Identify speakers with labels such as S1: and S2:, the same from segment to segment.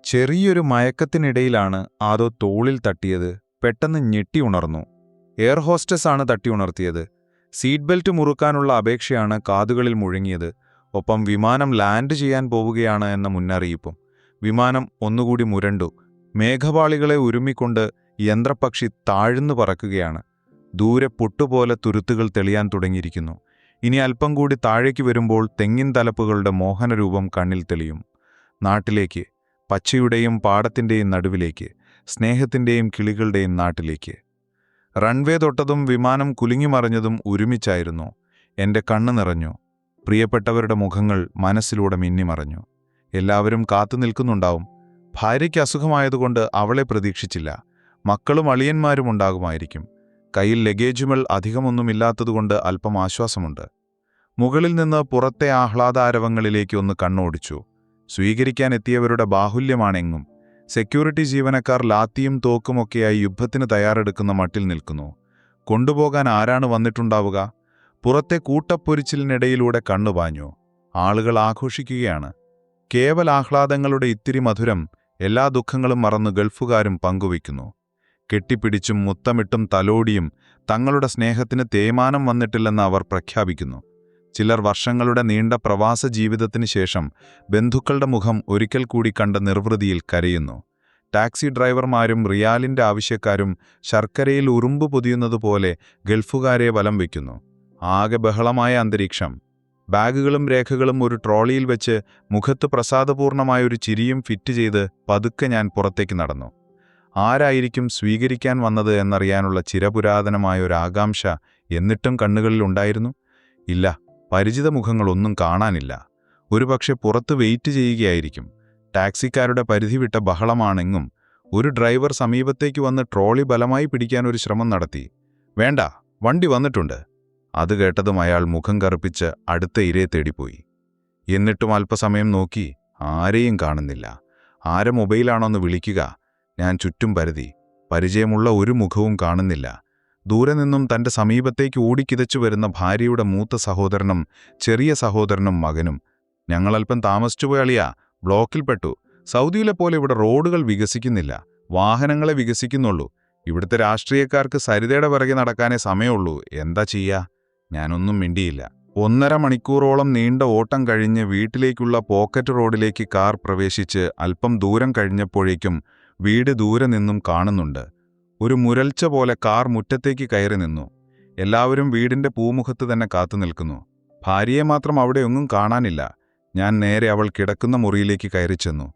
S1: ചെറിയൊരു മയക്കത്തിനിടയിലാണ് ആരോ തോളിൽ തട്ടിയത്. പെട്ടെന്ന് ഞെട്ടി ഉണർന്നു. എയർ ഹോസ്റ്റസാണ് തട്ടിയുണർത്തിയത്. സീറ്റ് ബെൽറ്റ് മുറുക്കാനുള്ള അപേക്ഷയാണ് കാതുകളിൽ മുഴങ്ങിയത്. ഒപ്പം വിമാനം ലാൻഡ് ചെയ്യാൻ പോവുകയാണ് എന്ന മുന്നറിയിപ്പും. വിമാനം ഒന്നുകൂടി മുരണ്ടു. മേഘപാളികളെ ഉരുമ്മിക്കൊണ്ട് യന്ത്രപക്ഷി താഴ്ന്നു പറക്കുകയാണ്. ദൂരെ പൊട്ടുപോലെ തുരുത്തുകൾ തെളിയാൻ തുടങ്ങിയിരിക്കുന്നു. ഇനി അല്പം കൂടി താഴേക്ക് വരുമ്പോൾ തെങ്ങിൻ തലപ്പുകളുടെ മോഹനരൂപം കണ്ണിൽ തെളിയും. നാട്ടിലേക്ക്, പച്ചയുടെയും പാടത്തിൻ്റെയും നടുവിലേക്ക്, സ്നേഹത്തിൻ്റെയും കിളികളുടെയും നാട്ടിലേക്ക്. റൺവേ തൊട്ടതും വിമാനം കുലുങ്ങിമറിഞ്ഞതും ഒരുമിച്ചായിരുന്നു. എൻ്റെ കണ്ണ് നിറഞ്ഞു. പ്രിയപ്പെട്ടവരുടെ മുഖങ്ങൾ മനസ്സിലൂടെ മിന്നിമറഞ്ഞു. എല്ലാവരും കാത്തു നിൽക്കുന്നുണ്ടാവും. ഭാര്യയ്ക്ക് അസുഖമായതുകൊണ്ട് അവളെ പ്രതീക്ഷിച്ചില്ല. മക്കളും അളിയന്മാരും ഉണ്ടാകുമായിരിക്കും. കയ്യിൽ ലഗേജുകൾ അധികമൊന്നുമില്ലാത്തതുകൊണ്ട് അല്പം ആശ്വാസമുണ്ട്. മുകളിൽ നിന്ന് പുറത്തെ ആഹ്ലാദാരവങ്ങളിലേക്ക് ഒന്ന് കണ്ണോടിച്ചു. സ്വീകരിക്കാനെത്തിയവരുടെ ബാഹുല്യമാണെങ്ങും. സെക്യൂരിറ്റി ജീവനക്കാർ ലാത്തിയും തോക്കുമൊക്കെയായി യുദ്ധത്തിന് തയ്യാറെടുക്കുന്ന മട്ടിൽ നിൽക്കുന്നു. കൊണ്ടുപോകാൻ ആരാണ് വന്നിട്ടുണ്ടാവുക? പുറത്തെ കൂട്ടപ്പൊരിച്ചിലിനിടയിലൂടെ കണ്ണുപാഞ്ഞു. ആളുകൾ ആഘോഷിക്കുകയാണ്. കേവലാഹ്ലാദങ്ങളുടെ ഇത്തിരി മധുരം എല്ലാ ദുഃഖങ്ങളും മറന്ന് ഗൾഫുകാരും പങ്കുവയ്ക്കുന്നു. കെട്ടിപ്പിടിച്ചും മുത്തമിട്ടും തലോടിയും തങ്ങളുടെ സ്നേഹത്തിന് തേയ്മാനം വന്നിട്ടില്ലെന്ന് അവർ പ്രഖ്യാപിക്കുന്നു. ചിലർ വർഷങ്ങളുടെ നീണ്ട പ്രവാസ ജീവിതത്തിന് ശേഷം ബന്ധുക്കളുടെ മുഖം ഒരിക്കൽ കൂടി കണ്ട നിർവൃതിയിൽ കരയുന്നു. ടാക്സി ഡ്രൈവർമാരും റിയാലിൻ്റെ ആവശ്യക്കാരും ശർക്കരയിൽ ഉറുമ്പ് പൊതിയുന്നതുപോലെ ഗൾഫുകാരെ വലം വയ്ക്കുന്നു. ആകെ ബഹളമായ അന്തരീക്ഷം. ബാഗുകളും രേഖകളും ഒരു ട്രോളിയിൽ വെച്ച് മുഖത്ത് പ്രസാദപൂർണമായൊരു ചിരിയും ഫിറ്റ് ചെയ്ത് പതുക്കെ ഞാൻ പുറത്തേക്ക് നടന്നു. ആരായിരിക്കും സ്വീകരിക്കാൻ വന്നത് എന്നറിയാനുള്ള ചിരപുരാതനമായൊരാകാംക്ഷ എന്നിട്ടും കണ്ണുകളിലുണ്ടായിരുന്നു. ഇല്ല, പരിചിത മുഖങ്ങളൊന്നും കാണാനില്ല. ഒരുപക്ഷെ പുറത്ത് വെയിറ്റ് ചെയ്യുകയായിരിക്കും. ടാക്സിക്കാരുടെ പരിധി വിട്ട ബഹളമാണെങ്ങും. ഒരു ഡ്രൈവർ സമീപത്തേക്ക് വന്ന് ട്രോളി ബലമായി പിടിക്കാൻ ഒരു ശ്രമം നടത്തി. വേണ്ട, വണ്ടി വന്നിട്ടുണ്ട്. അത് കേട്ടതും അയാൾ മുഖം കറുപ്പിച്ച് അടുത്ത ഇരയെ തേടിപ്പോയി. എന്നിട്ടും അല്പസമയം നോക്കി. ആരെയും കാണുന്നില്ല. ആരെ മൊബൈലാണോന്ന് വിളിക്കുക. ഞാൻ ചുറ്റും പരതി. പരിചയമുള്ള ഒരു മുഖവും കാണുന്നില്ല. ദൂരെ നിന്നും തൻ്റെ സമീപത്തേക്ക് ഓടിക്കിതച്ചു വരുന്ന ഭാര്യയുടെ മൂത്ത സഹോദരനും ചെറിയ സഹോദരനും മകനും. ഞങ്ങളൽപ്പം താമസിച്ചുപോയ അളിയാ, ബ്ലോക്കിൽപ്പെട്ടു. സൗദിയിലെ പോലെ ഇവിടെ റോഡുകൾ വികസിക്കുന്നില്ല, വാഹനങ്ങളെ വികസിക്കുന്നുള്ളൂ. ഇവിടുത്തെ രാഷ്ട്രീയക്കാർക്ക് സരിതയുടെ പിറകെ നടക്കാനേ സമയമുള്ളൂ. എന്താ ചെയ്യാ? ഞാനൊന്നും മിണ്ടിയില്ല. 1.5 മണിക്കൂറോളം നീണ്ട ഓട്ടം കഴിഞ്ഞ് വീട്ടിലേക്കുള്ള പോക്കറ്റ് റോഡിലേക്ക് കാർ പ്രവേശിച്ച് അല്പം ദൂരം കഴിഞ്ഞപ്പോഴേക്കും വീട് ദൂരെ നിന്നും കാണുന്നുണ്ട്. ഒരു മുരൾച്ച പോലെ കാർ മുറ്റത്തേക്ക് കയറി നിന്നു. എല്ലാവരും വീടിൻ്റെ പൂമുഖത്ത് തന്നെ കാത്തു നിൽക്കുന്നു. ഭാര്യയെ മാത്രം അവിടെയൊന്നും കാണാനില്ല. ഞാൻ നേരെ അവൾ കിടക്കുന്ന മുറിയിലേക്ക് കയറിച്ചെന്നു.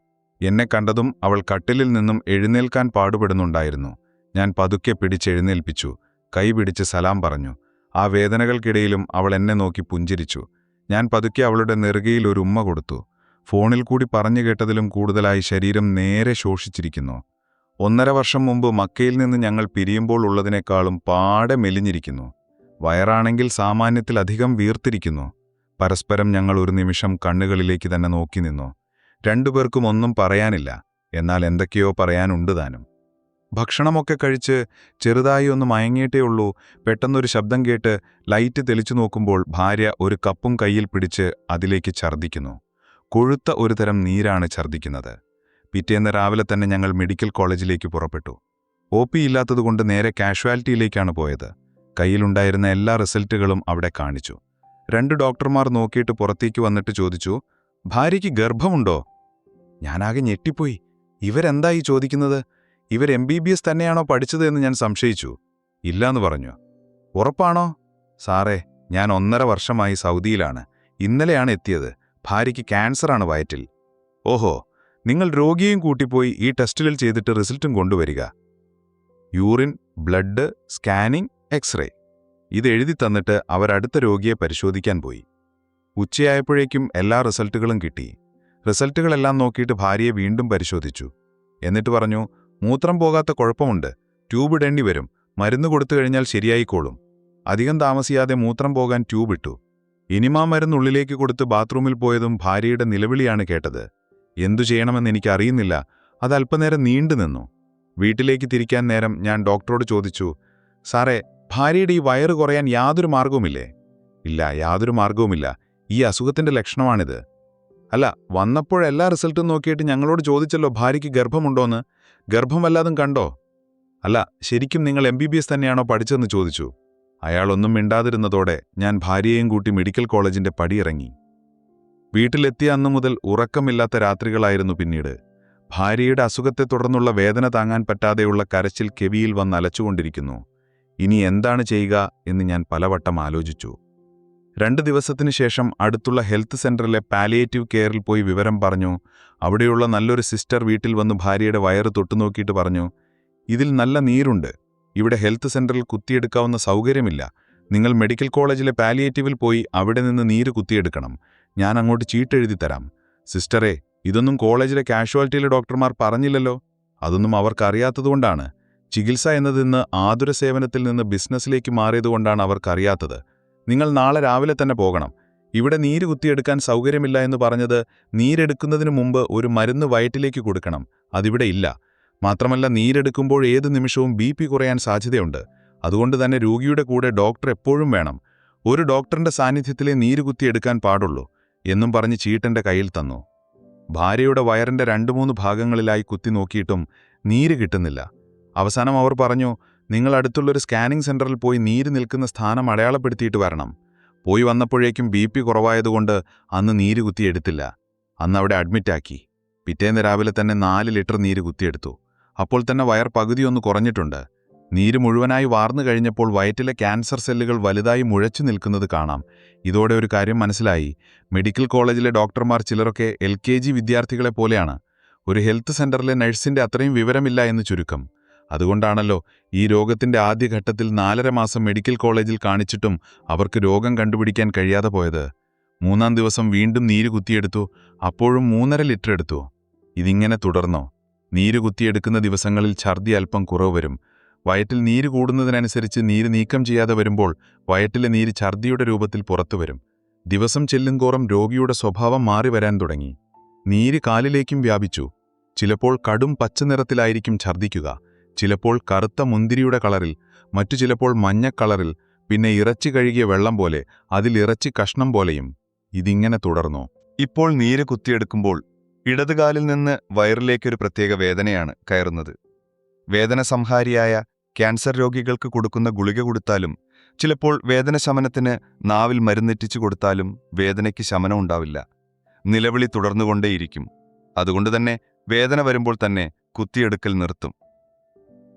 S1: എന്നെ കണ്ടതും അവൾ കട്ടിലിൽ നിന്നും എഴുന്നേൽക്കാൻ പാടുപെടുന്നുണ്ടായിരുന്നു. ഞാൻ പതുക്കെ പിടിച്ചെഴുന്നേൽപ്പിച്ചു. കൈ പിടിച്ച് സലാം പറഞ്ഞു. ആ വേദനകൾക്കിടയിലും അവൾ എന്നെ നോക്കി പുഞ്ചിരിച്ചു. ഞാൻ പതുക്കെ അവളുടെ നെറുകയിൽ ഒരു ഉമ്മ കൊടുത്തു. ഫോണിൽ കൂടി പറഞ്ഞു കേട്ടതിലും കൂടുതലായി ശരീരം നേരെ ശോഷിച്ചിരിക്കുന്നു. 1.5 വർഷം മുമ്പ് മക്കയിൽ നിന്ന് ഞങ്ങൾ പിരിയുമ്പോൾ ഉള്ളതിനേക്കാളും പാടെ മെലിഞ്ഞിരിക്കുന്നു. വയറാണെങ്കിൽ സാമാന്യത്തിലധികം വീർത്തിരിക്കുന്നു. പരസ്പരം ഞങ്ങൾ ഒരു നിമിഷം കണ്ണുകളിലേക്ക് തന്നെ നോക്കി നിന്നു. രണ്ടുപേർക്കും ഒന്നും പറയാനില്ല, എന്നാൽ എന്തൊക്കെയോ പറയാനുണ്ട് താനും. ഭക്ഷണമൊക്കെ കഴിച്ച് ചെറുതായി ഒന്ന് മയങ്ങിയിട്ടേ ഉള്ളൂ. പെട്ടെന്നൊരു ശബ്ദം കേട്ട് ലൈറ്റ് തെളിച്ചു നോക്കുമ്പോൾ ഭാര്യ ഒരു കപ്പും കയ്യിൽ പിടിച്ച് അതിലേക്ക് ഛർദ്ദിക്കുന്നു. കൊഴുത്ത ഒരു തരം നീരാണ് ഛർദ്ദിക്കുന്നത്. പിറ്റേന്ന് രാവിലെ തന്നെ ഞങ്ങൾ മെഡിക്കൽ കോളേജിലേക്ക് പുറപ്പെട്ടു. OP ഇല്ലാത്തതുകൊണ്ട് നേരെ കാഷ്വാലിറ്റിയിലേക്കാണ് പോയത്. കയ്യിലുണ്ടായിരുന്ന എല്ലാ റിസൾട്ടുകളും അവിടെ കാണിച്ചു. 2 ഡോക്ടർമാർ നോക്കിയിട്ട് പുറത്തേക്ക് വന്നിട്ട് ചോദിച്ചു, ഭാര്യയ്ക്ക് ഗർഭമുണ്ടോ? ഞാനാകെ ഞെട്ടിപ്പോയി. ഇവരെന്തായി ചോദിക്കുന്നത്? ഇവർ MBBS തന്നെയാണോ പഠിച്ചത് എന്ന് ഞാൻ സംശയിച്ചു. ഇല്ലാന്ന് പറഞ്ഞു. ഉറപ്പാണോ? സാറേ, ഞാൻ 1.5 വർഷമായി സൗദിയിലാണ്. ഇന്നലെയാണ് എത്തിയത്. ഭാര്യയ്ക്ക് ക്യാൻസറാണ് വയറ്റിൽ. ഓഹോ, നിങ്ങൾ രോഗിയെയും കൂട്ടിപ്പോയി ഈ ടെസ്റ്റിൽ ചെയ്തിട്ട് റിസൾട്ടും കൊണ്ടുവരിക. Urine, blood, scanning, X-ray. ഇത് എഴുതി തന്നിട്ട് അവരടുത്ത രോഗിയെ പരിശോധിക്കാൻ പോയി. ഉച്ചയായപ്പോഴേക്കും എല്ലാ റിസൾട്ടുകളും കിട്ടി. റിസൾട്ടുകളെല്ലാം നോക്കിയിട്ട് ഭാര്യയെ വീണ്ടും പരിശോധിച്ചു. എന്നിട്ട് പറഞ്ഞു, മൂത്രം പോകാത്ത കുഴപ്പമുണ്ട്. ട്യൂബ് ഇടേണ്ടി വരും. മരുന്ന് കൊടുത്തു കഴിഞ്ഞാൽ ശരിയായിക്കോളും. അധികം താമസിയാതെ മൂത്രം പോകാൻ ട്യൂബ് ഇട്ടു. ഇനിമാ മരുന്നുള്ളിലേക്ക് കൊടുത്ത് ബാത്റൂമിൽ പോയതും ഭാര്യയുടെ നിലവിളിയാണ് കേട്ടത്. എന്തു ചെയ്യണമെന്ന് എനിക്കറിയുന്നില്ല. അത് അല്പനേരം നീണ്ടു നിന്നു. വീട്ടിലേക്ക് തിരിക്കാൻ നേരം ഞാൻ ഡോക്ടറോട് ചോദിച്ചു, സാറേ, ഭാര്യയുടെ ഈ വയറ് കുറയാൻ യാതൊരു മാർഗവുമില്ലേ? ഇല്ല, യാതൊരു മാർഗവുമില്ല. ഈ അസുഖത്തിൻ്റെ ലക്ഷണമാണിത്. അല്ല, വന്നപ്പോഴെല്ലാ റിസൾട്ടും നോക്കിയിട്ട് ഞങ്ങളോട് ചോദിച്ചല്ലോ ഭാര്യയ്ക്ക് ഗർഭമുണ്ടോന്ന്. ഗർഭം വല്ലാതും കണ്ടോ? അല്ല, ശരിക്കും നിങ്ങൾ MBBS തന്നെയാണോ പഠിച്ചതെന്ന് ചോദിച്ചു. അയാളൊന്നും മിണ്ടാതിരുന്നതോടെ ഞാൻ ഭാര്യയെയും കൂട്ടി മെഡിക്കൽ കോളേജിന്റെ പടിയിറങ്ങി. വീട്ടിലെത്തിയ അന്നു മുതൽ ഉറക്കമില്ലാത്ത രാത്രികളായിരുന്നു പിന്നീട്. ഭാര്യയുടെ അസുഖത്തെ തുടർന്നുള്ള വേദന താങ്ങാൻ പറ്റാതെയുള്ള കരച്ചിൽ കെവിയിൽ വന്ന് അലച്ചുകൊണ്ടിരിക്കുന്നു. ഇനി എന്താണ് ചെയ്യുക എന്ന് ഞാൻ പലവട്ടം ആലോചിച്ചു. 2 ദിവസത്തിനു ശേഷം അടുത്തുള്ള ഹെൽത്ത് സെന്ററിലെ പാലിയേറ്റീവ് കെയറിൽ പോയി വിവരം പറഞ്ഞു. അവിടെയുള്ള നല്ലൊരു സിസ്റ്റർ വീട്ടിൽ വന്ന് ഭാര്യയുടെ വയറ് തൊട്ടുനോക്കിയിട്ട് പറഞ്ഞു, ഇതിൽ നല്ല നീരുണ്ട്. ഇവിടെ ഹെൽത്ത് സെന്ററിൽ കുത്തിയെടുക്കാവുന്ന സൗകര്യമില്ല. നിങ്ങൾ മെഡിക്കൽ കോളേജിലെ പാലിയേറ്റീവിൽ പോയി അവിടെ നിന്ന് നീര് കുത്തിയെടുക്കണം. ഞാൻ അങ്ങോട്ട് ചീട്ടെഴുതി തരാം. സിസ്റ്ററെ, ഇതൊന്നും കോളേജിലെ കാഷ്വാലിറ്റിയിലെ ഡോക്ടർമാർ പറഞ്ഞില്ലല്ലോ. അതൊന്നും അവർക്കറിയാത്തതുകൊണ്ടാണ്. ചികിത്സ എന്നതിന്ന് ആതുര സേവനത്തിൽ നിന്ന് ബിസിനസ്സിലേക്ക് മാറിയതുകൊണ്ടാണ് അവർക്കറിയാത്തത്. നിങ്ങൾ നാളെ രാവിലെ തന്നെ പോകണം. ഇവിടെ നീര് കുത്തിയെടുക്കാൻ സൗകര്യമില്ല എന്ന് പറഞ്ഞത് നീരെടുക്കുന്നതിനു മുമ്പ് ഒരു മരുന്ന് വയറ്റിലേക്ക് കൊടുക്കണം. അതിവിടെ ഇല്ല. മാത്രമല്ല, നീരെടുക്കുമ്പോൾ ഏത് നിമിഷവും BP കുറയാൻ സാധ്യതയുണ്ട്. അതുകൊണ്ട് തന്നെ രോഗിയുടെ കൂടെ ഡോക്ടർ എപ്പോഴും വേണം. ഒരു ഡോക്ടറിന്റെ സാന്നിധ്യത്തിലേ നീര് കുത്തിയെടുക്കാൻ പാടുള്ളൂ എന്നും പറഞ്ഞ് ചീട്ടെന്റെ കയ്യിൽ തന്നു. ഭാര്യയുടെ വയറിന്റെ 2-3 ഭാഗങ്ങളിലായി കുത്തി നോക്കിയിട്ടും നീര് കിട്ടുന്നില്ല. അവസാനം അവർ പറഞ്ഞു, നിങ്ങൾ അടുത്തുള്ളൊരു സ്കാനിംഗ് സെന്ററിൽ പോയി നീര് നിൽക്കുന്ന സ്ഥാനം അടയാളപ്പെടുത്തിയിട്ട് വരണം. പോയി വന്നപ്പോഴേക്കും BP കുറവായതുകൊണ്ട് അന്ന് നീര് കുത്തിയെടുത്തില്ല. അന്ന് അവിടെ അഡ്മിറ്റാക്കി. പിറ്റേന്ന് രാവിലെ തന്നെ 4 ലിറ്റർ നീര് കുത്തിയെടുത്തു. അപ്പോൾ തന്നെ വയർ പകുതിയൊന്ന് കുറഞ്ഞിട്ടുണ്ട്. നീര് മുഴുവനായി വാർന്നു കഴിഞ്ഞപ്പോൾ വയറ്റിലെ ക്യാൻസർ സെല്ലുകൾ വലുതായി മുഴച്ചു നിൽക്കുന്നത് കാണാം. ഇതോടെ ഒരു കാര്യം മനസ്സിലായി. മെഡിക്കൽ കോളേജിലെ ഡോക്ടർമാർ ചിലരൊക്കെ LKG വിദ്യാർത്ഥികളെ പോലെയാണ്. ഒരു ഹെൽത്ത് സെന്ററിലെ നഴ്സിന്റെ അത്രയും വിവരമില്ല എന്ന് ചുരുക്കം. അതുകൊണ്ടാണല്ലോ ഈ രോഗത്തിന്റെ ആദ്യഘട്ടത്തിൽ 4.5 മാസം മെഡിക്കൽ കോളേജിൽ കാണിച്ചിട്ടും അവർക്ക് രോഗം കണ്ടുപിടിക്കാൻ കഴിയാതെ പോയത്. 3-ാം ദിവസം വീണ്ടും നീര് കുത്തിയെടുത്തു. അപ്പോഴും 3.5 ലിറ്റർ എടുത്തു. ഇതിങ്ങനെ തുടർന്നോ? നീര് കുത്തിയെടുക്കുന്ന ദിവസങ്ങളിൽ ഛർദി അല്പം കുറവ് വരും. വയറ്റിൽ നീര് കൂടുന്നതിനനുസരിച്ച് നീര് നീക്കം ചെയ്യാതെ വരുമ്പോൾ വയറ്റിലെ നീര് ഛർദിയുടെ രൂപത്തിൽ പുറത്തുവരും. ദിവസം ചെല്ലുന്തോറും രോഗിയുടെ സ്വഭാവം മാറി വരാൻ തുടങ്ങി. നീര് കാലിലേക്കും വ്യാപിച്ചു. ചിലപ്പോൾ കടും പച്ചനിറത്തിലായിരിക്കും ഛർദിക്കുക, ചിലപ്പോൾ കറുത്ത മുന്തിരിയുടെ കളറിൽ, മറ്റു ചിലപ്പോൾ മഞ്ഞ കളറിൽ, പിന്നെ ഇറച്ചി കഴുകിയ വെള്ളം പോലെ, അതിൽ ഇറച്ചി കഷ്ണം പോലെയും. ഇതിങ്ങനെ തുടർന്നു. ഇപ്പോൾ നീര് കുത്തിയെടുക്കുമ്പോൾ ഇടതുകാലിൽ നിന്ന് വയറിലേക്കൊരു പ്രത്യേക വേദനയാണ് കയറുന്നത്. വേദന സംഹാരിയായ ക്യാൻസർ രോഗികൾക്ക് കൊടുക്കുന്ന ഗുളിക കൊടുത്താലും, ചിലപ്പോൾ വേദന ശമനത്തിന് നാവിൽ മരുന്നെറ്റിച്ചു കൊടുത്താലും വേദനയ്ക്ക് ശമനം ഉണ്ടാവില്ല. നിലവിളി തുടർന്നുകൊണ്ടേയിരിക്കും. അതുകൊണ്ടുതന്നെ വേദന വരുമ്പോൾ തന്നെ കുത്തിയെടുക്കൽ നിർത്തും.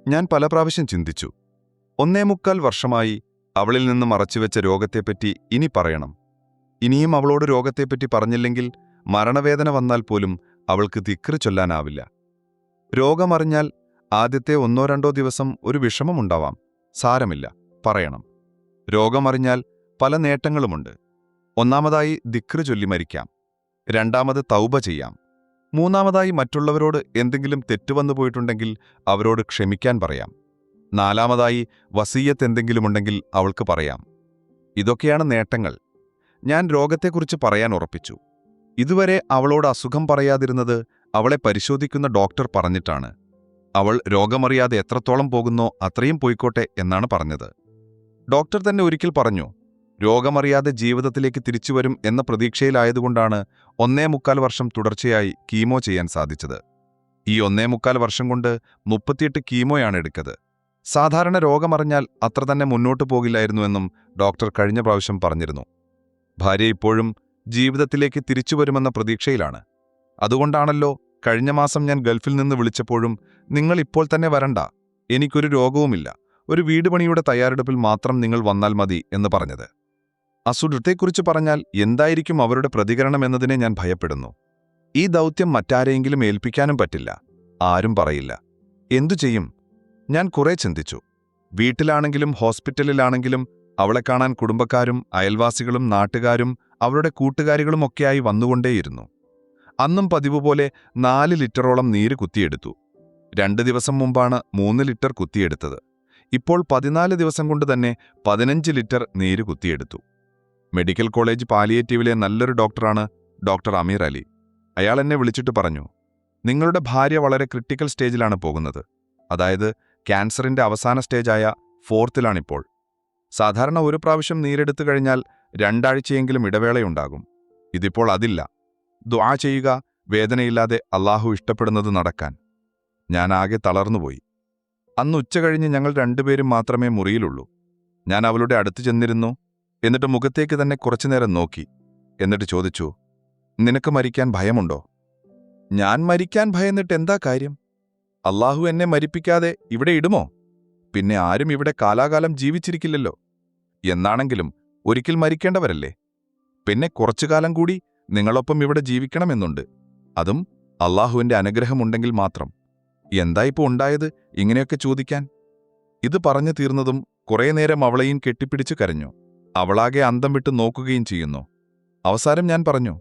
S1: ഞാൻ പല പ്രാവശ്യം ചിന്തിച്ചു, 1.25 വർഷമായി അവളിൽ നിന്ന് മറച്ചുവെച്ച രോഗത്തെപ്പറ്റി ഇനി പറയണം. ഇനിയും അവളോട് രോഗത്തെപ്പറ്റി പറഞ്ഞില്ലെങ്കിൽ മരണവേദന വന്നാൽ പോലും അവൾക്ക് ദിക്റ് ചൊല്ലാനാവില്ല. രോഗമറിഞ്ഞാൽ ആദ്യത്തെ 1-2 ദിവസം ഒരു വിഷമമുണ്ടാവാം. സാരമില്ല, പറയണം. രോഗമറിഞ്ഞാൽ പല നേട്ടങ്ങളുമുണ്ട്. ഒന്നാമതായി ദിക്റ് ചൊല്ലി മരിക്കാം. രണ്ടാമത് തൗബ ചെയ്യാം. മൂന്നാമതായി മറ്റുള്ളവരോട് എന്തെങ്കിലും തെറ്റുവന്നു പോയിട്ടുണ്ടെങ്കിൽ അവരോട് ക്ഷമിക്കാൻ പറയാം. നാലാമതായി വസീയത്ത് എന്തെങ്കിലുമുണ്ടെങ്കിൽ അവൾക്ക് പറയാം. ഇതൊക്കെയാണ് നേട്ടങ്ങൾ. ഞാൻ രോഗത്തെക്കുറിച്ച് പറയാൻ ഉറപ്പിച്ചു. ഇതുവരെ അവളോട് അസുഖം പറയാതിരുന്നത് അവളെ പരിശോധിക്കുന്ന ഡോക്ടർ പറഞ്ഞിട്ടാണ്. അവൾ രോഗമറിയാതെ എത്രത്തോളം പോകുന്നോ അത്രയും പോയിക്കോട്ടെ എന്നാണ് പറഞ്ഞത്. ഡോക്ടർ തന്നെ ഒരിക്കൽ പറഞ്ഞു, രോഗമറിയാതെ ജീവിതത്തിലേക്ക് തിരിച്ചുവരും എന്ന പ്രതീക്ഷയിലായതുകൊണ്ടാണ് 1.25 വർഷം തുടർച്ചയായി കീമോ ചെയ്യാൻ സാധിച്ചത്. ഈ 1.25 വർഷം കൊണ്ട് 38 കീമോയാണ് എടുത്തത്. സാധാരണ രോഗമറിഞ്ഞാൽ അത്ര തന്നെ മുന്നോട്ടു പോകില്ലായിരുന്നുവെന്നും ഡോക്ടർ കഴിഞ്ഞ പ്രാവശ്യം പറഞ്ഞിരുന്നു. ഭാര്യ ഇപ്പോഴും ജീവിതത്തിലേക്ക് തിരിച്ചുവരുമെന്ന പ്രതീക്ഷയിലാണ്. അതുകൊണ്ടാണല്ലോ കഴിഞ്ഞ മാസം ഞാൻ ഗൾഫിൽ നിന്ന് വിളിച്ചപ്പോഴും, നിങ്ങൾ ഇപ്പോൾ തന്നെ വരണ്ട, എനിക്കൊരു രോഗവുമില്ല, ഒരു വീട് പണിയുടെ തയ്യാറെടുപ്പിൽ മാത്രം നിങ്ങൾ വന്നാൽ മതി എന്ന് പറഞ്ഞത്. അസുഖത്തെക്കുറിച്ച് പറഞ്ഞാൽ എന്തായിരിക്കും അവരുടെ പ്രതികരണം എന്നതിനെ ഞാൻ ഭയപ്പെടുന്നു. ഈ ദൗത്യം മറ്റാരെയെങ്കിലും ഏൽപ്പിക്കാനും പറ്റില്ല. ആരും പറയില്ല. എന്തു ചെയ്യും? ഞാൻ കുറെ ചിന്തിച്ചു. വീട്ടിലാണെങ്കിലും ഹോസ്പിറ്റലിലാണെങ്കിലും അവളെ കാണാൻ കുടുംബക്കാരും അയൽവാസികളും നാട്ടുകാരും അവരുടെ കൂട്ടുകാരികളുമൊക്കെയായി വന്നുകൊണ്ടേയിരുന്നു. അന്നും പതിവ് പോലെ 4 ലിറ്ററോളം നീര് കുത്തിയെടുത്തു. 2 ദിവസം മുമ്പാണ് 3 ലിറ്റർ കുത്തിയെടുത്തത്. ഇപ്പോൾ 14 ദിവസം കൊണ്ട് തന്നെ 15 ലിറ്റർ നീര് കുത്തിയെടുത്തു. മെഡിക്കൽ കോളേജ് പാലിയേറ്റീവിലെ നല്ലൊരു ഡോക്ടറാണ് ഡോക്ടർ അമീർ അലി. അയാൾ എന്നെ വിളിച്ചിട്ട് പറഞ്ഞു, നിങ്ങളുടെ ഭാര്യ വളരെ ക്രിട്ടിക്കൽ സ്റ്റേജിലാണ് പോകുന്നത്. അതായത് ക്യാൻസറിന്റെ അവസാന സ്റ്റേജായ 4ത്തിലാണിപ്പോൾ. സാധാരണ ഒരു പ്രാവശ്യം നീരെടുത്തു കഴിഞ്ഞാൽ 2 ആഴ്ചയെങ്കിലും ഇടവേളയുണ്ടാകും. ഇതിപ്പോൾ അതില്ല.
S2: ദുആ ചെയ്യുക, വേദനയില്ലാതെ അല്ലാഹു ഇഷ്ടപ്പെടുന്നത് നടക്കാൻ. ഞാൻ ആകെ തളർന്നുപോയി. അന്ന് ഉച്ചകഴിഞ്ഞ് ഞങ്ങൾ രണ്ടുപേരും മാത്രമേ മുറിയിലുള്ളൂ. ഞാൻ അവളുടെ അടുത്ത് ചെന്നിരുന്നു. എന്നിട്ട് മുഖത്തേക്ക് തന്നെ കുറച്ചുനേരം നോക്കി. എന്നിട്ട് ചോദിച്ചു, നിനക്ക് മരിക്കാൻ ഭയമുണ്ടോ? ഞാൻ മരിക്കാൻ ഭയന്നിട്ട് എന്താ കാര്യം? അല്ലാഹു എന്നെ മരിപ്പിക്കാതെ ഇവിടെ ഇടുമോ? പിന്നെ ആരും ഇവിടെ കാലാകാലം ജീവിച്ചിരിക്കില്ലല്ലോ. എന്നാണെങ്കിലും ഒരിക്കൽ മരിക്കേണ്ടവരല്ലേ. പിന്നെ കുറച്ചുകാലം കൂടി നിങ്ങളൊപ്പം ഇവിടെ ജീവിക്കണമെന്നുണ്ട്. അതും അല്ലാഹുവിന്റെ അനുഗ്രഹമുണ്ടെങ്കിൽ മാത്രം. എന്താ ഇപ്പോൾ ഉണ്ടായത് ഇങ്ങനെയൊക്കെ ചോദിക്കാൻ? ഇത് പറഞ്ഞു തീർന്നതും കുറേ നേരം അവളെയും കെട്ടിപ്പിടിച്ചു കരഞ്ഞു. അവളാകെ അന്തം വിട്ട് നോക്കുകയും ചെയ്യുന്നു. അവസാനം ഞാൻ പറഞ്ഞു,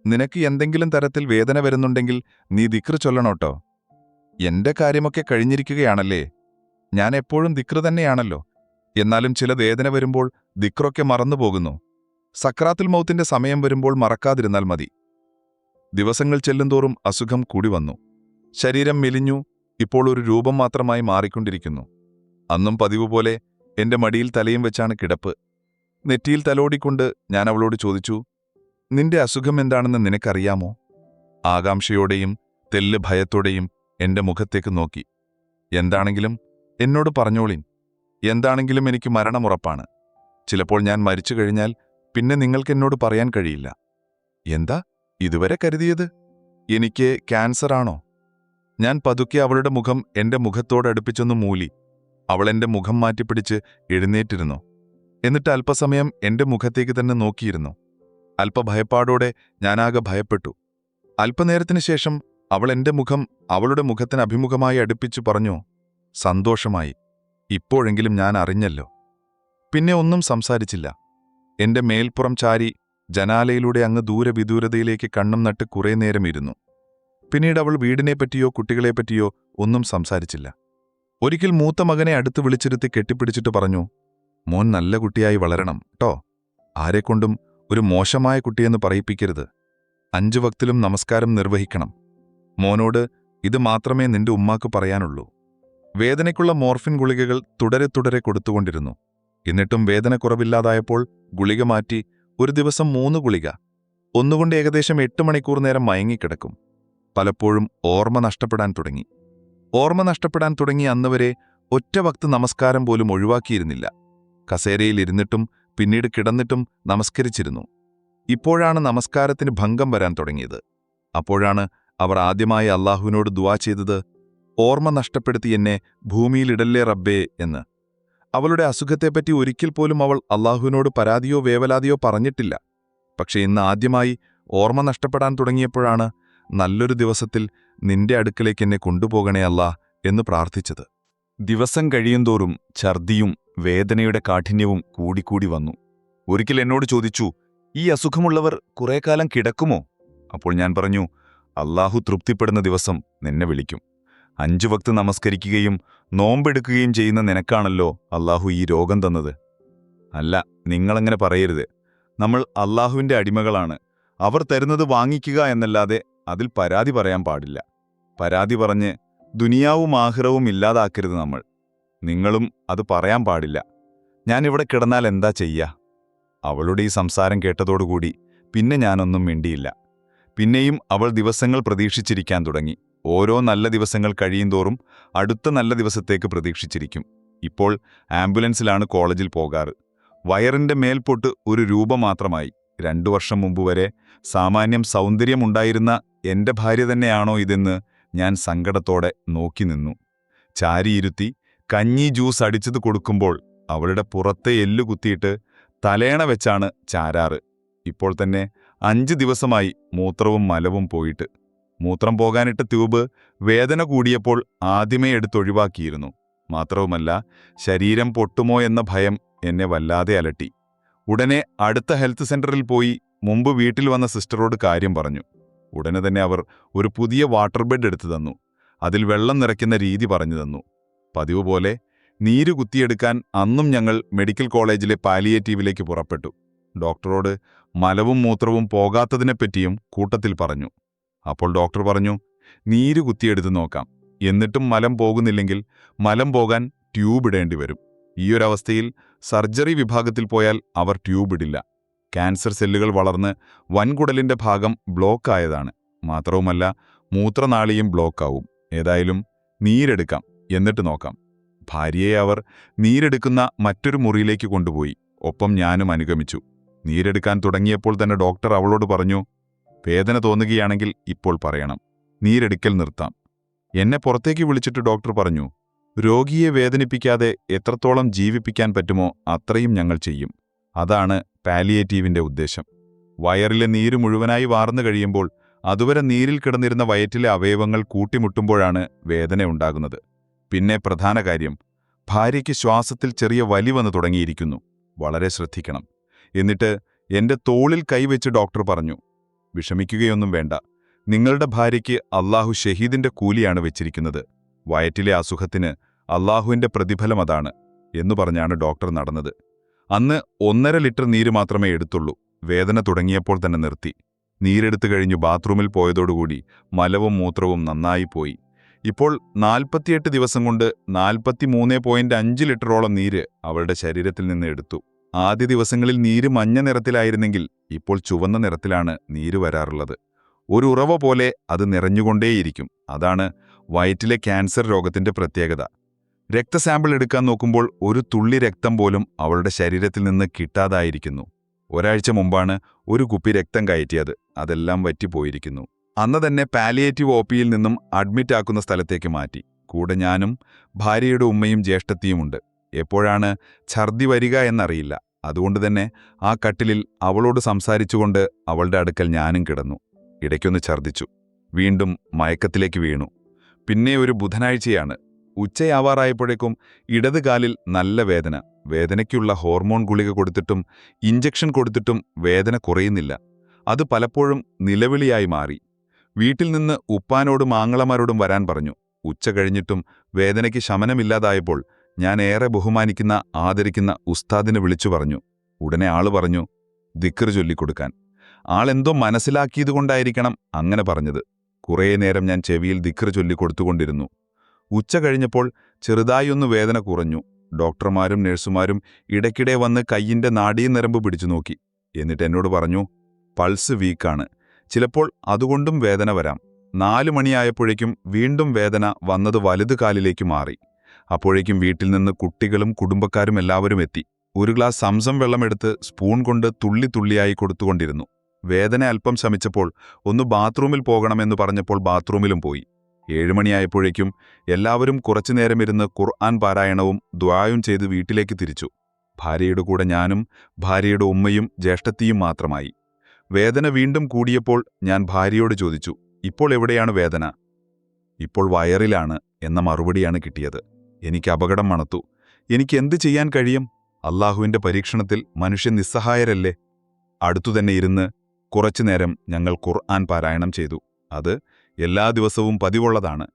S2: നിനക്ക് എന്തെങ്കിലും തരത്തിൽ വേദന വരുന്നുണ്ടെങ്കിൽ നീ ദിക്ർ ചൊല്ലണോട്ടോ. എന്റെ കാര്യമൊക്കെ കഴിഞ്ഞിരിക്കുകയാണല്ലേ. ഞാൻ എപ്പോഴും ദിക്ർ തന്നെയാണല്ലോ. എന്നാലും ചില വേദന വരുമ്പോൾ ദിക്റൊക്കെ മറന്നുപോകുന്നു. സക്രാത്തുൽ മൗത്തിന്റെ സമയം വരുമ്പോൾ മറക്കാതിരുന്നാൽ മതി. ദിവസങ്ങൾ ചെല്ലുന്തോറും അസുഖം കൂടി വന്നു. ശരീരം മെലിഞ്ഞു. ഇപ്പോൾ ഒരു രൂപം മാത്രമായി മാറിക്കൊണ്ടിരിക്കുന്നു. അന്നും പതിവ് പോലെ എന്റെ മടിയിൽ തലയും വെച്ചാണ് കിടപ്പ്. നെറ്റിയിൽ തലോടിക്കൊണ്ട് ഞാൻ അവളോട് ചോദിച്ചു, നിന്റെ അസുഖം എന്താണെന്ന് നിനക്കറിയാമോ? ആകാംക്ഷയോടെയും തെല്ല് ഭയത്തോടെയും എന്റെ മുഖത്തേക്ക് നോക്കി. എന്താണെങ്കിലും എന്നോട് പറഞ്ഞോളിൻ. എന്താണെങ്കിലും എനിക്ക് മരണമുറപ്പാണ്. ചിലപ്പോൾ ഞാൻ മരിച്ചു കഴിഞ്ഞാൽ പിന്നെ നിങ്ങൾക്കെന്നോട് പറയാൻ കഴിയില്ല. എന്താ ഇതുവരെ കരുതിയത്? എനിക്ക് ക്യാൻസറാണോ? ഞാൻ പതുക്കെ അവളുടെ മുഖം എന്റെ മുഖത്തോടടുപ്പിച്ചൊന്ന് മൂലി. അവൾ എന്റെ മുഖം മാറ്റിപ്പിടിച്ച് എഴുന്നേറ്റിരുന്നു. എന്നിട്ട് അല്പസമയം എന്റെ മുഖത്തേക്ക് തന്നെ നോക്കിയിരുന്നു. അല്പഭയപ്പാടോടെ ഞാനാകെ ഭയപ്പെട്ടു. അല്പനേരത്തിനു ശേഷം അവൾ എന്റെ മുഖം അവളുടെ മുഖത്തിന് അഭിമുഖമായി അടുപ്പിച്ചു പറഞ്ഞു, സന്തോഷമായി. ഇപ്പോഴെങ്കിലും ഞാൻ അറിഞ്ഞല്ലോ. പിന്നെ ഒന്നും സംസാരിച്ചില്ല. എന്റെ മേൽപ്പുറം ചാരി ജനാലയിലൂടെ അങ്ങ് ദൂരെ വിദൂരതയിലേക്ക് കണ്ണും നട്ട് കുറേ നേരം ഇരുന്നു. പിന്നീട് അവൾ വീടിനെപ്പറ്റിയോ കുട്ടികളെപ്പറ്റിയോ ഒന്നും സംസാരിച്ചില്ല. ഒരിക്കൽ മൂത്ത മകനെ അടുത്ത് വിളിച്ചിരുത്തി കെട്ടിപ്പിടിച്ചിട്ട് പറഞ്ഞു, മോൻ നല്ല കുട്ടിയായി വളരണം ട്ടോ. ആരെക്കൊണ്ടും ഒരു മോശമായ കുട്ടിയെന്ന് പറയിപ്പിക്കരുത്. 5 വക്തിലും നമസ്കാരം നിർവഹിക്കണം. മോനോട് ഇത് മാത്രമേ നിന്റെ ഉമ്മാക്ക് പറയാനുള്ളൂ. വേദനയ്ക്കുള്ള മോർഫിൻ ഗുളികകൾ തുടരെ തുടരെ കൊടുത്തുകൊണ്ടിരുന്നു. എന്നിട്ടും വേദന കുറവില്ലാതായപ്പോൾ ഗുളിക മാറ്റി ഒരു ദിവസം 3 ഗുളിക. ഒന്നുകൊണ്ട് ഏകദേശം 8 മണിക്കൂർ നേരം മയങ്ങിക്കിടക്കും. പലപ്പോഴും ഓർമ്മ നഷ്ടപ്പെടാൻ തുടങ്ങി അന്നുവരെ ഒറ്റ വക്ത് നമസ്കാരം പോലും ഒഴിവാക്കിയിരുന്നില്ല. കസേരയിൽ ഇരുന്നിട്ടും പിന്നീട് കിടന്നിട്ടും നമസ്കരിച്ചിരുന്നു. ഇപ്പോഴാണ് നമസ്കാരത്തിന് ഭംഗം വരാൻ തുടങ്ങിയത്. അപ്പോഴാണ് അവർ ആദ്യമായി അല്ലാഹുവിനോട് ദുആ ചെയ്തത്, ഓർമ്മ നഷ്ടപ്പെടുത്തി എന്നെ ഭൂമിയിലിടല്ലേ റബ്ബേ എന്ന്. അവളുടെ അസുഖത്തെപ്പറ്റി ഒരിക്കൽ പോലും അവൾ അല്ലാഹുവിനോട് പരാതിയോ വേവലാതിയോ പറഞ്ഞിട്ടില്ല. പക്ഷെ ഇന്ന് ആദ്യമായി ഓർമ്മ നഷ്ടപ്പെടാൻ തുടങ്ങിയപ്പോഴാണ് നല്ലൊരു ദിവസത്തിൽ നിന്റെ അടുക്കലേക്ക് എന്നെ കൊണ്ടുപോകണേ അല്ലാ എന്ന് പ്രാർത്ഥിച്ചത്.
S1: ദിവസം കഴിയുന്തോറും ഛർദിയും വേദനയുടെ കാഠിന്യവും കൂടിക്കൂടി വന്നു. ഒരിക്കൽ എന്നോട് ചോദിച്ചു, ഈ അസുഖമുള്ളവർ കുറേ കാലം കിടക്കുമോ? അപ്പോൾ ഞാൻ പറഞ്ഞു, അല്ലാഹു തൃപ്തിപ്പെടുന്ന ദിവസം നിന്നെ വിളിക്കും. 5 വക്ത് നമസ്കരിക്കുകയും നോമ്പെടുക്കുകയും ചെയ്യുന്ന നിനക്കാണല്ലോ അല്ലാഹു ഈ രോഗം തന്നത്. അല്ല, നിങ്ങളങ്ങനെ പറയരുത്. നമ്മൾ അല്ലാഹുവിന്റെ അടിമകളാണ്. അവർ തരുന്നത് വാങ്ങിക്കുക എന്നല്ലാതെ അതിൽ പരാതി പറയാൻ പാടില്ല. പരാതി പറഞ്ഞ് ദുനിയാവും ആഖിറവും ഇല്ലാതാക്കരുത് നമ്മൾ. നിങ്ങളും അത് പറയാൻ പാടില്ല. ഞാനിവിടെ കിടന്നാൽ എന്താ ചെയ്യാ? അവളുടെ ഈ സംസാരം കേട്ടതോടുകൂടി പിന്നെ ഞാനൊന്നും മിണ്ടിയില്ല. പിന്നെയും അവൾ ദിവസങ്ങൾ പ്രതീക്ഷിച്ചിരിക്കാൻ തുടങ്ങി. ഓരോ നല്ല ദിവസങ്ങൾ കഴിയുന്തോറും അടുത്ത നല്ല ദിവസത്തേക്ക് പ്രതീക്ഷിച്ചിരിക്കും. ഇപ്പോൾ ആംബുലൻസിലാണ് കോളേജിൽ പോകാറ്. വയറിന്റെ മേൽപൊട്ട് ഒരു രൂപ മാത്രമായി. 2 വർഷം മുമ്പ് വരെ സാമാന്യം സൗന്ദര്യമുണ്ടായിരുന്ന എന്റെ ഭാര്യ തന്നെയാണോ ഇതെന്ന് ഞാൻ സങ്കടത്തോടെ നോക്കി നിന്നു. ചാരിയിരുത്തി കഞ്ഞി ജ്യൂസ് അടിച്ചത് കൊടുക്കുമ്പോൾ അവളുടെ പുറത്തെ എല്ലു കുത്തിയിട്ട് തലേണ വെച്ചാണ് ചാരാറ്. ഇപ്പോൾ തന്നെ 5 ദിവസമായി മൂത്രവും മലവും പോയിട്ട്. മൂത്രം പോകാനിട്ട ട്യൂബ് വേദന കൂടിയപ്പോൾ ആദ്യമേ എടുത്തൊഴിവാക്കിയിരുന്നു. മാത്രവുമല്ല, ശരീരം പൊട്ടുമോ എന്ന ഭയം എന്നെ വല്ലാതെ അലട്ടി. ഉടനെ അടുത്ത ഹെൽത്ത് സെന്ററിൽ പോയി മുമ്പ് വീട്ടിൽ വന്ന സിസ്റ്ററോട് കാര്യം പറഞ്ഞു. ഉടനെ തന്നെ അവർ ഒരു പുതിയ വാട്ടർ ബെഡ് എടുത്തു തന്നു. അതിൽ വെള്ളം നിറയ്ക്കുന്ന രീതി പറഞ്ഞു തന്നു. പതിവ് പോലെ നീര് കുത്തിയെടുക്കാൻ അന്നും ഞങ്ങൾ മെഡിക്കൽ കോളേജിലെ പാലിയേറ്റീവിലേക്ക് പുറപ്പെട്ടു. ഡോക്ടറോട് മലവും മൂത്രവും പോകാത്തതിനെപ്പറ്റിയും കൂട്ടത്തിൽ പറഞ്ഞു. അപ്പോൾ ഡോക്ടർ പറഞ്ഞു, നീര് കുത്തിയെടുത്ത് നോക്കാം. എന്നിട്ടും മലം പോകുന്നില്ലെങ്കിൽ മലം പോകാൻ ട്യൂബ് ഇടേണ്ടി വരും. ഈയൊരവസ്ഥയിൽ സർജറി വിഭാഗത്തിൽ പോയാൽ അവർ ട്യൂബ് ഇടില്ല.
S2: ക്യാൻസർ സെല്ലുകൾ വളർന്ന് വൻകുടലിന്റെ ഭാഗം ബ്ലോക്കായതാണ്. മാത്രവുമല്ല, മൂത്രനാളിയും ബ്ലോക്കാവും. ഏതായാലും നീരെടുക്കാം, എന്നിട്ട് നോക്കാം. ഭാര്യയെ അവർ നീരെടുക്കുന്ന മറ്റൊരു മുറിയിലേക്ക് കൊണ്ടുപോയി. ഒപ്പം ഞാനും അനുഗമിച്ചു. നീരെടുക്കാൻ തുടങ്ങിയപ്പോൾ തന്നെ ഡോക്ടർ അവളോട് പറഞ്ഞു, വേദന തോന്നുകയാണെങ്കിൽ ഇപ്പോൾ പറയണം, നീരെടുക്കൽ നിർത്താം. എന്നെ പുറത്തേക്ക് വിളിച്ചിട്ട് ഡോക്ടർ പറഞ്ഞു, രോഗിയെ വേദനിപ്പിക്കാതെ എത്രത്തോളം ജീവിപ്പിക്കാൻ പറ്റുമോ അത്രയും ഞങ്ങൾ ചെയ്യും. അതാണ് പാലിയേറ്റീവിന്റെ ഉദ്ദേശം. വയറിലെ നീര് മുഴുവനായി വാർന്നു കഴിയുമ്പോൾ അതുവരെ നീരിൽ കിടന്നിരുന്ന വയറ്റിലെ അവയവങ്ങൾ കൂട്ടിമുട്ടുമ്പോഴാണ് വേദനയുണ്ടാകുന്നത്. പിന്നെ പ്രധാന കാര്യം, ഭാര്യയ്ക്ക് ശ്വാസത്തിൽ ചെറിയ വലി വന്നു തുടങ്ങിയിരിക്കുന്നു. വളരെ ശ്രദ്ധിക്കണം. എന്നിട്ട് എന്റെ തോളിൽ കൈവച്ച് ഡോക്ടർ പറഞ്ഞു, വിഷമിക്കുകയൊന്നും വേണ്ട. നിങ്ങളുടെ ഭാര്യയ്ക്ക് അല്ലാഹു ഷഹീദിന്റെ കൂലിയാണ് വെച്ചിരിക്കുന്നത്. വയറ്റിലെ അസുഖത്തിന് അല്ലാഹുവിന്റെ പ്രതിഫലം അതാണ് എന്നു പറഞ്ഞാണ് ഡോക്ടർ നടന്നത്. അന്ന് 1.5 ലിറ്റർ നീര് മാത്രമേ എടുത്തുള്ളൂ. വേദന തുടങ്ങിയപ്പോൾ തന്നെ നിർത്തി. നീരെടുത്തു കഴിഞ്ഞു ബാത്റൂമിൽ പോയതോടുകൂടി മലവും മൂത്രവും നന്നായി പോയി. ഇപ്പോൾ 48 ദിവസം കൊണ്ട് 43.5 ലിറ്ററോളം നീര് അവളുടെ ശരീരത്തിൽ നിന്ന് എടുത്തു. ആദ്യ ദിവസങ്ങളിൽ നീര് മഞ്ഞ നിറത്തിലായിരുന്നെങ്കിൽ ഇപ്പോൾ ചുവന്ന നിറത്തിലാണ് നീര് വരാറുള്ളത്. ഒരു ഉറവ പോലെ അത് നിറഞ്ഞുകൊണ്ടേയിരിക്കും. അതാണ് വയറ്റിലെ ക്യാൻസർ രോഗത്തിന്റെ പ്രത്യേകത. രക്തസാമ്പിൾ എടുക്കാൻ നോക്കുമ്പോൾ ഒരു തുള്ളി രക്തം പോലും അവളുടെ ശരീരത്തിൽ നിന്ന് കിട്ടാതായിരിക്കുന്നു. ഒരാഴ്ച മുമ്പാണ് ഒരു കുപ്പി രക്തം കയറ്റിയത്. അതെല്ലാം വറ്റിപ്പോയിരിക്കുന്നു. അന്ന് തന്നെ പാലിയേറ്റീവ് ഒപിയിൽ നിന്നും അഡ്മിറ്റ് ആക്കുന്ന സ്ഥലത്തേക്ക് മാറ്റി. കൂടെ ഞാനും ഭാര്യയുടെ ഉമ്മയും ജ്യേഷ്ഠത്തിയുമുണ്ട്. എപ്പോഴാണ് ഛർദി വരിക എന്നറിയില്ല. അതുകൊണ്ട് തന്നെ ആ കട്ടിലിൽ അവളോട് സംസാരിച്ചുകൊണ്ട് അവളുടെ അടുക്കൽ ഞാനും കിടന്നു. ഇടയ്ക്കൊന്ന് ഛർദിച്ചു. വീണ്ടും മയക്കത്തിലേക്ക് വീണു. പിന്നെ ഒരു ബുധനാഴ്ചയാണ്. ഉച്ചയാവാറായപ്പോഴേക്കും ഇടത് കാലിൽ നല്ല വേദന. വേദനയ്ക്കുള്ള ഹോർമോൺ ഗുളിക കൊടുത്തിട്ടും ഇഞ്ചക്ഷൻ കൊടുത്തിട്ടും വേദന കുറയുന്നില്ല. അത് പലപ്പോഴും നിലവിളിയായി മാറി. വീട്ടിൽ നിന്ന് ഉപ്പാനോടും ആങ്ങളമാരോടും വരാൻ പറഞ്ഞു. ഉച്ച കഴിഞ്ഞിട്ടും വേദനയ്ക്ക് ശമനമില്ലാതായപ്പോൾ ഞാൻ ഏറെ ബഹുമാനിക്കുന്ന ആദരിക്കുന്ന ഉസ്താദിനെ വിളിച്ചു പറഞ്ഞു. ഉടനെ ആള് പറഞ്ഞു, ദിക്ർ ചൊല്ലിക്കൊടുക്കാൻ. ആളെന്തോ മനസ്സിലാക്കിയതുകൊണ്ടായിരിക്കണം അങ്ങനെ പറഞ്ഞത്. കുറേ നേരം ഞാൻ ചെവിയിൽ ദിക്ർ ചൊല്ലിക്കൊടുത്തുകൊണ്ടിരുന്നു. ഉച്ച കഴിഞ്ഞപ്പോൾ ചെറുതായൊന്ന് വേദന കുറഞ്ഞു. ഡോക്ടർമാരും നഴ്സുമാരും ഇടയ്ക്കിടെ വന്ന് കയ്യിന്റെ നാഡീനരമ്പ് പിടിച്ചു നോക്കി. എന്നിട്ട് എന്നോട് പറഞ്ഞു, പൾസ് വീക്കാണ്, ചിലപ്പോൾ അതുകൊണ്ടും വേദന വരാം. 4 മണിയായപ്പോഴേക്കും വീണ്ടും വേദന വന്നത് വലതു കാലിലേക്ക് മാറി. അപ്പോഴേക്കും വീട്ടിൽ നിന്ന് കുട്ടികളും കുടുംബക്കാരും എല്ലാവരും എത്തി. ഒരു ഗ്ലാസ് സംസം വെള്ളമെടുത്ത് സ്പൂൺ കൊണ്ട് തുള്ളി തുള്ളിയായി കൊടുത്തുകൊണ്ടിരുന്നു. വേദന അല്പം ശമിച്ചപ്പോൾ ഒന്ന് ബാത്റൂമിൽ പോകണമെന്ന് പറഞ്ഞപ്പോൾ ബാത്റൂമിലും പോയി. 7 മണിയായപ്പോഴേക്കും എല്ലാവരും കുറച്ചുനേരം ഇരുന്ന് ഖുർആൻ പാരായണവും ദുആയും ചെയ്ത് വീട്ടിലേക്ക് തിരിച്ചു. ഭാര്യയുടെ കൂടെ ഞാനും ഭാര്യയുടെ ഉമ്മയും ജ്യേഷ്ഠത്തിയും മാത്രമായി. വേദന വീണ്ടും കൂടിയപ്പോൾ ഞാൻ ഭാര്യയോട് ചോദിച്ചു, ഇപ്പോൾ എവിടെയാണ് വേദന? ഇപ്പോൾ വയറിലാണ് എന്ന മറുപടിയാണ് കിട്ടിയത്. എനിക്ക് അപകടം മണത്തു. എനിക്ക് എന്ത് ചെയ്യാൻ കഴിയും? അല്ലാഹുവിന്റെ പരീക്ഷണത്തിൽ മനുഷ്യൻ നിസ്സഹായരല്ലേ? അടുത്തുതന്നെ ഇരുന്ന് കുറച്ചുനേരം ഞങ്ങൾ ഖുർആൻ പാരായണം ചെയ്തു. അത് എല്ലാ ദിവസവും പതിവുള്ളതാണ്.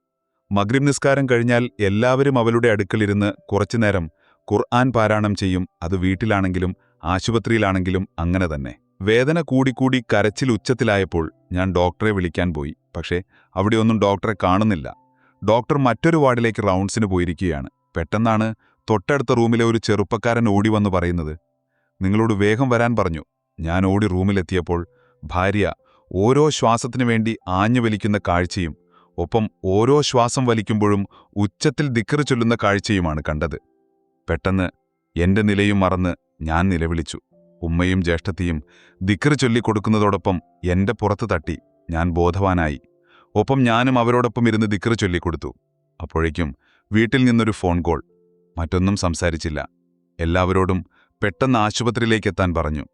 S2: മഗ്രിബ് നിസ്കാരം കഴിഞ്ഞാൽ എല്ലാവരും അവളുടെ അടുക്കലിരുന്ന് കുറച്ചുനേരം ഖുർആൻ പാരായണം ചെയ്യും. അത് വീട്ടിലാണെങ്കിലും ആശുപത്രിയിലാണെങ്കിലും അങ്ങനെ തന്നെ. വേദന കൂടിക്കൂടി കരച്ചിൽ ഉച്ചത്തിലായപ്പോൾ ഞാൻ ഡോക്ടറെ വിളിക്കാൻ പോയി. പക്ഷേ അവിടെയൊന്നും ഡോക്ടറെ കാണുന്നില്ല. ഡോക്ടർ മറ്റൊരു വാർഡിലേക്ക് റൗണ്ട്സിന് പോയിരിക്കുകയാണ്. പെട്ടെന്നാണ് തൊട്ടടുത്ത റൂമിലെ ഒരു ചെറുപ്പക്കാരൻ ഓടി വന്നു പറയുന്നത്, നിങ്ങളോട് വേഗം വരാൻ പറഞ്ഞു. ഞാൻ ഓടി റൂമിലെത്തിയപ്പോൾ ഭാര്യ ഓരോ ശ്വാസത്തിനു വേണ്ടി ആഞ്ഞു വലിക്കുന്ന കാഴ്ചയും ഒപ്പം ഓരോ ശ്വാസം വലിക്കുമ്പോഴും ഉച്ചത്തിൽ ദിക്ർ ചൊല്ലുന്ന കാഴ്ചയുമാണ് കണ്ടത്. പെട്ടെന്ന് എന്റെ നിലയും മറന്ന് ഞാൻ നിലവിളിച്ചു. ഉമ്മയും ജ്യേഷ്ഠത്തിയും ദിക്ർ ചൊല്ലിക്കൊടുക്കുന്നതോടൊപ്പം എന്റെ പുറത്ത് തട്ടി. ഞാൻ ബോധവാനായി. ഒപ്പം ഞാനും അവരോടൊപ്പം ഇരുന്ന് ദിക്ർ ചൊല്ലിക്കൊടുത്തു. അപ്പോഴേക്കും വീട്ടിൽ നിന്നൊരു ഫോൺ കോൾ. മറ്റൊന്നും സംസാരിച്ചില്ല. എല്ലാവരോടും പെട്ടെന്ന് ആശുപത്രിയിലേക്കെത്താൻ പറഞ്ഞു.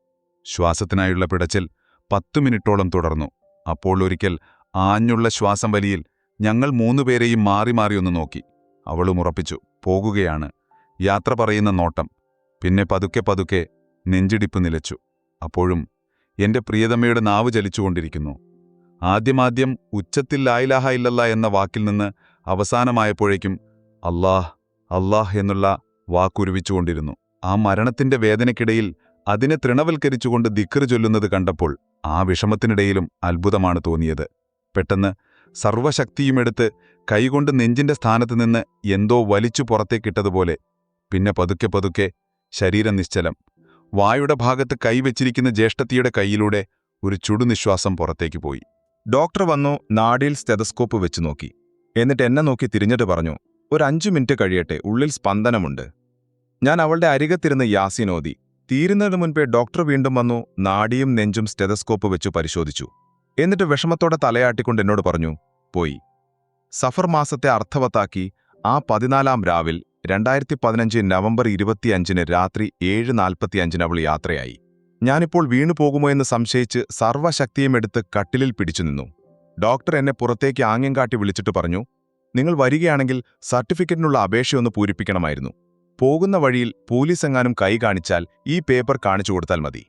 S2: ശ്വാസത്തിനായുള്ള പിടച്ചിൽ 10 മിനിറ്റോളം തുടർന്നു. അപ്പോൾ ഒരിക്കൽ ആഞ്ഞുള്ള ശ്വാസം വലിയിൽ ഞങ്ങൾ 3 പേരെയും മാറി മാറി ഒന്ന് നോക്കി. അവളും ഉറപ്പിച്ചു, പോകുകയാണ്. യാത്ര പറയുന്ന നോട്ടം. പിന്നെ പതുക്കെ പതുക്കെ നെഞ്ചിടിപ്പ് നിലച്ചു. അപ്പോഴും എന്റെ പ്രിയതമ്മയുടെ നാവ് ചലിച്ചുകൊണ്ടിരിക്കുന്നു. ആദ്യമാദ്യം ഉച്ചത്തിൽ ലാ ഇലാഹ ഇല്ലല്ലാ എന്ന വാക്കിൽ നിന്ന് അവസാനമായപ്പോഴേക്കും അല്ലാഹ് അല്ലാഹ് എന്നുള്ള വാക്കുരുവിച്ചുകൊണ്ടിരുന്നു. ആ മരണത്തിന്റെ വേദനയ്ക്കിടയിൽ അതിനെ തൃണവൽക്കരിച്ചുകൊണ്ട് ദിക്ർ ചൊല്ലുന്നത് കണ്ടപ്പോൾ ആ വിഷമത്തിനിടയിലും അത്ഭുതമാണ് തോന്നിയത്. പെട്ടെന്ന് സർവശക്തിയുമെടുത്ത് കൈകൊണ്ട് നെഞ്ചിന്റെ സ്ഥാനത്ത് നിന്ന് എന്തോ വലിച്ചു പുറത്തേക്കിട്ടതുപോലെ. പിന്നെ പതുക്കെ പതുക്കെ ശരീരം നിശ്ചലം. വായുടെ ഭാഗത്ത് കൈവച്ചിരിക്കുന്ന ജ്യേഷ്ഠത്തിയുടെ കൈയിലൂടെ ഒരു ചുടുനിശ്വാസം പുറത്തേക്ക് പോയി.
S1: ഡോക്ടർ വന്നു, നാഡിയിൽ സ്റ്റെതസ്കോപ്പ് വെച്ച് നോക്കി. എന്നിട്ട് എന്നെ നോക്കി തിരിഞ്ഞിട്ട് പറഞ്ഞു, ഒരു 5 മിനിറ്റ് കഴിയട്ടെ, ഉള്ളിൽ സ്പന്ദനമുണ്ട്. ഞാൻ അവളുടെ അരികത്തിരുന്ന് യാസീൻ ഓതി. തീരുന്നതിന് മുൻപേ ഡോക്ടർ വീണ്ടും വന്നു, നാഡിയും നെഞ്ചും സ്റ്റെതസ്കോപ്പ് വെച്ചു പരിശോധിച്ചു. എന്നിട്ട് വിഷമത്തോടെ തലയാട്ടിക്കൊണ്ട് എന്നോട് പറഞ്ഞു, പോയി. സഫർ മാസത്തെ അർത്ഥവത്താക്കി ആ 14-ാം രാവിൽ 2015 നവംബർ 25 രാത്രി 7:45 അവൾ യാത്രയായി. ഞാനിപ്പോൾ വീണുപോകുമോ എന്ന് സംശയിച്ച് സർവ്വശക്തിയും എടുത്ത് കട്ടിലിൽ പിടിച്ചു നിന്നു. ഡോക്ടർ എന്നെ പുറത്തേക്ക് ആംഗ്യം കാട്ടി വിളിച്ചിട്ട് പറഞ്ഞു, നിങ്ങൾ വരികയാണെങ്കിൽ സർട്ടിഫിക്കറ്റിനുള്ള അപേക്ഷയൊന്ന് പൂരിപ്പിക്കണമായിരുന്നു. പോകുന്ന വഴിയിൽ പോലീസെങ്ങാനും കൈ കാണിച്ചാൽ ഈ പേപ്പർ കാണിച്ചു കൊടുത്താൽ മതി.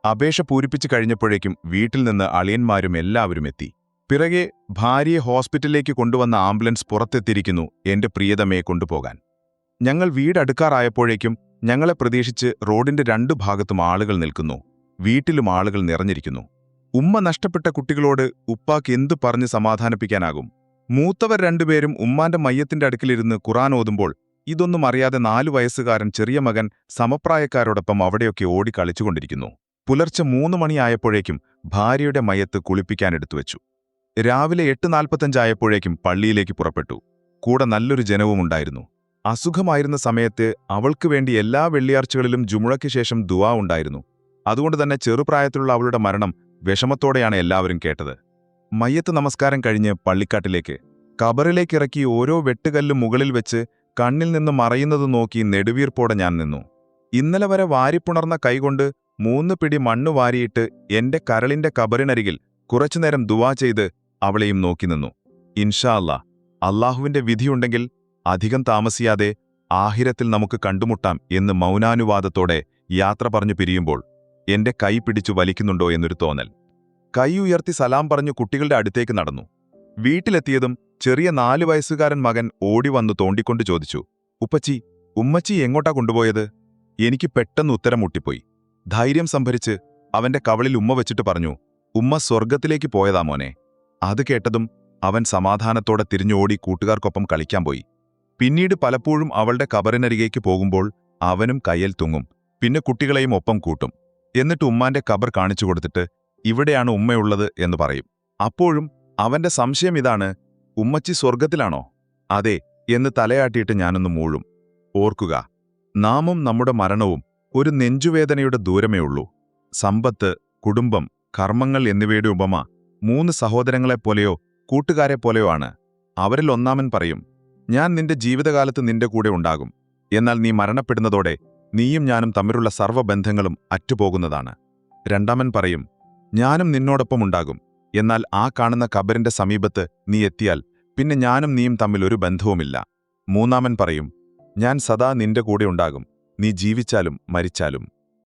S1: അപേക്ഷ പൂരിപ്പിച്ചു കഴിഞ്ഞപ്പോഴേക്കും വീട്ടിൽ നിന്ന് അളിയന്മാരും എല്ലാവരും എത്തി. പിറകെ ഭാര്യയെ ഹോസ്പിറ്റലിലേക്ക് കൊണ്ടുവന്ന ആംബുലൻസ് പുറത്തെത്തിയിരിക്കുന്നു എന്റെ പ്രിയതമയെ കൊണ്ടുപോകാൻ. ഞങ്ങൾ വീടടുക്കാറായപ്പോഴേക്കും ഞങ്ങളെ പ്രതീക്ഷിച്ച് റോഡിന്റെ 2 ഭാഗത്തും ആളുകൾ നിൽക്കുന്നു. വീട്ടിലും ആളുകൾ നിറഞ്ഞിരിക്കുന്നു. ഉമ്മ നഷ്ടപ്പെട്ട കുട്ടികളോട് ഉപ്പാക്ക് എന്തു പറഞ്ഞ് സമാധാനിപ്പിക്കാനാകും? മൂത്തവർ 2 പേരും ഉമ്മാന്റെ മയ്യത്തിന്റെ അടുക്കിലിരുന്ന് ഖുർആൻ ഓതുമ്പോൾ ഇതൊന്നും അറിയാതെ 4 വയസ്സുകാരൻ ചെറിയ മകൻ സമപ്രായക്കാരോടൊപ്പം അവിടെയൊക്കെ ഓടി കളിച്ചുകൊണ്ടിരിക്കുന്നു. പുലർച്ചെ 3 മണിയായപ്പോഴേക്കും ഭാര്യയുടെ മയ്യത്ത് കുളിപ്പിക്കാനെടുത്തുവച്ചു. രാവിലെ 8:45 ആയപ്പോഴേക്കും പള്ളിയിലേക്ക് പുറപ്പെട്ടു. കൂടെ നല്ലൊരു ജനവുമുണ്ടായിരുന്നു. അസുഖമായിരുന്ന സമയത്ത് അവൾക്ക് വേണ്ടി എല്ലാ വെള്ളിയാഴ്ചകളിലും ജുമുഅയ്ക്ക് ശേഷം ദുആ ഉണ്ടായിരുന്നു. അതുകൊണ്ട് തന്നെ ചെറുപ്രായത്തിലുള്ള അവളുടെ മരണം വിഷമത്തോടെയാണ് എല്ലാവരും കേട്ടത്. മയ്യത്ത് നമസ്കാരം കഴിഞ്ഞ് പള്ളിക്കാട്ടിലേക്ക് കബറിലേക്കിറക്കി ഓരോ വെട്ടുകല്ലും മുകളിൽ വെച്ച് കണ്ണിൽ നിന്ന് മറയുന്നത് നോക്കി നെടുവീർപ്പോടെ ഞാൻ നിന്നു. ഇന്നലെ വരെ വാരിപ്പുണർന്ന കൈകൊണ്ട് 3 പിടി മണ്ണ് വാരിയിട്ട് എന്റെ കരളിന്റെ കബറിനരികിൽ കുറച്ചുനേരം ദുആ ചെയ്ത് അവളെയും നോക്കി നിന്നു. ഇൻഷാ അല്ലാ, അല്ലാഹുവിന്റെ വിധിയുണ്ടെങ്കിൽ അധികം താമസിയാതെ ആഹിരത്തിൽ നമുക്ക് കണ്ടുമുട്ടാം എന്ന് മൗനാനുവാദത്തോടെ യാത്ര പറഞ്ഞു പിരിയുമ്പോൾ എന്റെ കൈ പിടിച്ചു വലിക്കുന്നുണ്ടോ എന്നൊരു തോന്നൽ. കൈ ഉയർത്തി സലാം പറഞ്ഞു കുട്ടികളുടെ അടുത്തേക്ക് നടന്നു. വീട്ടിലെത്തിയതും ചെറിയ 4 വയസ്സുകാരൻ മകൻ ഓടി വന്നു തോണ്ടിക്കൊണ്ട് ചോദിച്ചു, ഉപ്പച്ചി, ഉമ്മച്ചി എങ്ങോട്ടാ കൊണ്ടുപോയത്? എനിക്ക് പെട്ടെന്ന് ഉത്തരം മുട്ടിപ്പോയി. ധൈര്യം സംഭരിച്ച് അവന്റെ കവളിൽ ഉമ്മ വെച്ചിട്ട് പറഞ്ഞു, ഉമ്മ സ്വർഗത്തിലേക്ക് പോയതാ മോനെ. അത് കേട്ടതും അവൻ സമാധാനത്തോടെ തിരിഞ്ഞോടി കൂട്ടുകാർക്കൊപ്പം കളിക്കാൻ പോയി. പിന്നീട് പലപ്പോഴും അവളുടെ കബറിനരികേക്ക് പോകുമ്പോൾ അവനും കയ്യിൽ തൂങ്ങും. പിന്നെ കുട്ടികളെയും ഒപ്പം കൂട്ടും. എന്നിട്ട് ഉമ്മാന്റെ കബർ കാണിച്ചു കൊടുത്തിട്ട് ഇവിടെയാണ് ഉമ്മയുള്ളത് എന്ന് പറയും. അപ്പോഴും അവന്റെ സംശയം ഇതാണ്, ഉമ്മച്ചി സ്വർഗത്തിലാണോ? അതെ എന്ന് തലയാട്ടിയിട്ട് ഞാനൊന്ന് മൂഴും. ഓർക്കുക, നാമും നമ്മുടെ മരണവും ഒരു നെഞ്ചുവേദനയുടെ ദൂരമേ ഉള്ളൂ. സമ്പത്ത്, കുടുംബം, കർമ്മങ്ങൾ എന്നിവയുടെ ഉപമ 3 സഹോദരങ്ങളെപ്പോലെയോ കൂട്ടുകാരെപ്പോലെയോ ആണ്. അവരിൽ ഒന്നാമൻ പറയും, ഞാൻ നിന്റെ ജീവിതകാലത്ത് നിന്റെ കൂടെ ഉണ്ടാകും. എന്നാൽ നീ മരണപ്പെടുന്നതോടെ നീയും ഞാനും തമ്മിലുള്ള സർവ്വബന്ധങ്ങളും അറ്റുപോകുന്നതാണ്. രണ്ടാമൻ പറയും, ഞാനും നിന്നോടൊപ്പം ഉണ്ടാകും. എന്നാൽ ആ കാണുന്ന കബറിന്റെ സമീപത്ത് നീ എത്തിയാൽ പിന്നെ ഞാനും നീയും തമ്മിൽ ഒരു ബന്ധവുമില്ല. മൂന്നാമൻ പറയും, ഞാൻ സദാ നിന്റെ കൂടെ ഉണ്ടാകും, നീ ജീവിച്ചാലും മരിച്ചാലും.